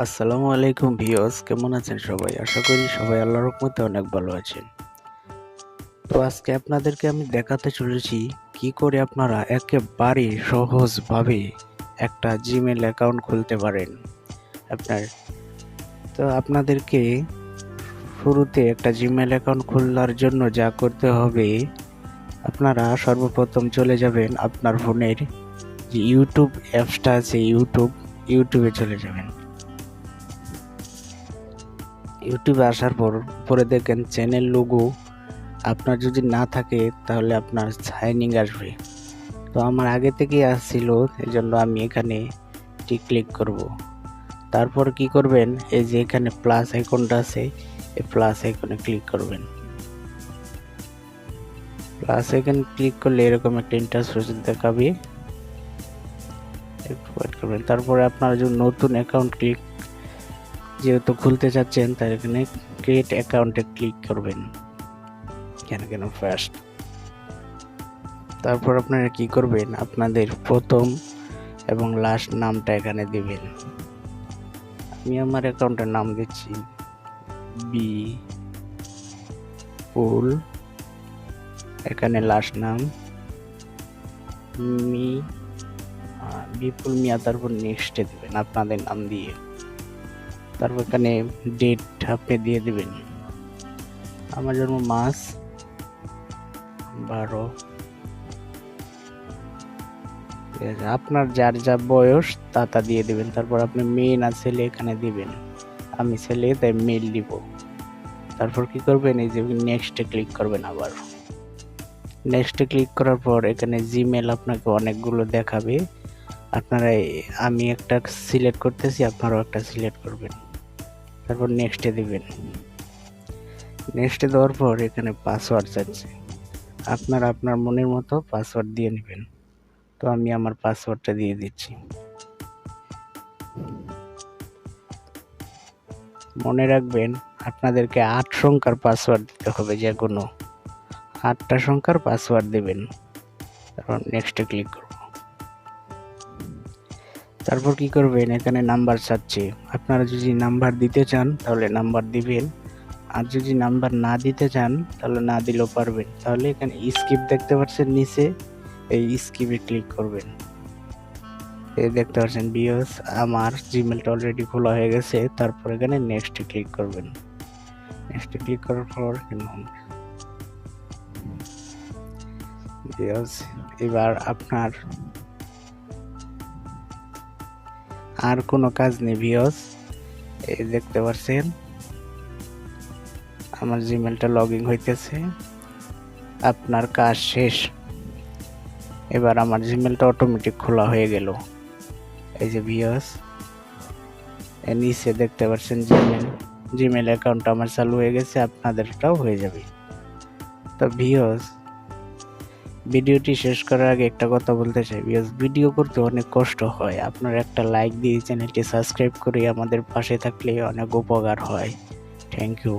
আসসালামু আলাইকুম ভিউয়ার্স, কেমন আছেন সবাই? আশা করি সবাই আল্লাহর রহমতে অনেক ভালো আছেন। তো আজকে আপনাদেরকে আমি দেখাতে চলেছি কি করে আপনারা একেবারে সহজভাবে একটা জিমেল অ্যাকাউন্ট খুলতে পারেন। আপনার আপনাদেরকে শুরুতে একটা জিমেল অ্যাকাউন্ট খোলার জন্য যা করতে হবে, আপনারা সর্বপ্রথম চলে যাবেন আপনার ফোনের যে ইউটিউব অ্যাপসটা আছে, ইউটিউবে চলে যাবেন। ইউটিউবে আসার পর উপরে দেখেন চ্যানেল লোগো, আপনার যদি না থাকে তাহলে আপনার সাইনিং আসবে। তো আমার আগে থেকেই আসছিল, এই জন্য আমি এখানে ক্লিক করব। তারপর কি করবেন, এই যে এখানে প্লাস আইকনটা আছে, এই প্লাস আইকনে ক্লিক করবেন। প্লাস আইকন ক্লিক করলে এরকম একটা ইন্টারফেস দেখাবে, একটু ওয়েট করবেন। তারপরে আপনারা যদি নতুন অ্যাকাউন্ট যেহেতু খুলতে চাচ্ছেন, তার এখানে ক্রিয়েট অ্যাকাউন্টে ক্লিক করবেন কেন ফার্স্ট। তারপর আপনারা কি করবেন, আপনাদের প্রথম এবং লাস্ট নামটা এখানে দিবেন। আমি আমার অ্যাকাউন্টের নাম দিচ্ছি বিপুল, এখানে লাস্ট নাম বিপুল মিয়া, তারপর নেক্সটে দিবেন আপনাদের নাম দিয়ে। তারপর এখানে ডেট আপনি দিয়ে দিবেন। আমার জন্ম মাস 12, আপনার যার যা বয়স তা দিয়ে দিবেন। তারপর আপনি মেয়ে না ছেলে এখানে দিবেন। আমি ছেলে তাই মেল দিব। তারপর কি করবেন, এই যে নেক্সটে ক্লিক করবেন। আবার নেক্সটে ক্লিক করার পর এখানে জিমেল আপনাকে অনেকগুলো দেখাবে। আপনারা আমি একটা সিলেক্ট করতেছি, আপনারাও একটা সিলেক্ট করবেন। তারপর নেক্সটে দিবেন। নেক্সটে দেওয়ার পর এখানে পাসওয়ার্ড চাচ্ছে, আপনারা আপনার মনের মতো পাসওয়ার্ড দিয়ে নেবেন। তো আমি আমার পাসওয়ার্ডটা দিয়ে দিচ্ছি। মনে রাখবেন আপনাদেরকে 8 সংখ্যার পাসওয়ার্ড দিতে হবে, যে কোনো 8টা সংখ্যার পাসওয়ার্ড দেবেন। তারপর নেক্সটে ক্লিক করব। তারপর কি করবেন, এখানে নাম্বার চাচ্ছে, আপনারা যদি নাম্বার দিতে চান তাহলে নাম্বার দিবেন, আর যদি নাম্বার না দিতে চান তাহলে না দিলেও পারবেন। তাহলে এখানে স্কিপ দেখতে পাচ্ছেন নিচে, এই স্কিপে ক্লিক করবেন। এই দেখতে পাচ্ছেন ভিউয়ার্স, আমার জিমেলটা অলরেডি খোলা হয়ে গেছে। তারপর এখানে নেক্সটে ক্লিক করবেন। নেক্সটে ক্লিক করার পর ভিউয়ার্স, এবার আপনার আর কোনো কাজ নেই ভিউয়ার্স। এই দেখতে পাচ্ছেন আমার জিমেলটা লগইন হইতেছে, আপনার কাজ শেষ। এবার আমার জিমেলটা অটোমেটিক খোলা হয়ে গেল। এই যে ভিউয়ার্স, এর নিচে দেখতে পাচ্ছেন জিমেল অ্যাকাউন্ট আমার চালু হয়ে গেছে, আপনাদেরটাও হয়ে যাবে। তো ভিউয়ার্স, ভিডিওটি শেষ করার আগে একটা কথা বলতে চাই ভিউয়ার্স, ভিডিও করতে অনেক কষ্ট হয়। আপনারা একটা লাইক দিয়ে চ্যানেলটি সাবস্ক্রাইব করে আমাদের পাশে থাকলে অনেক উপকার হয়। Thank you.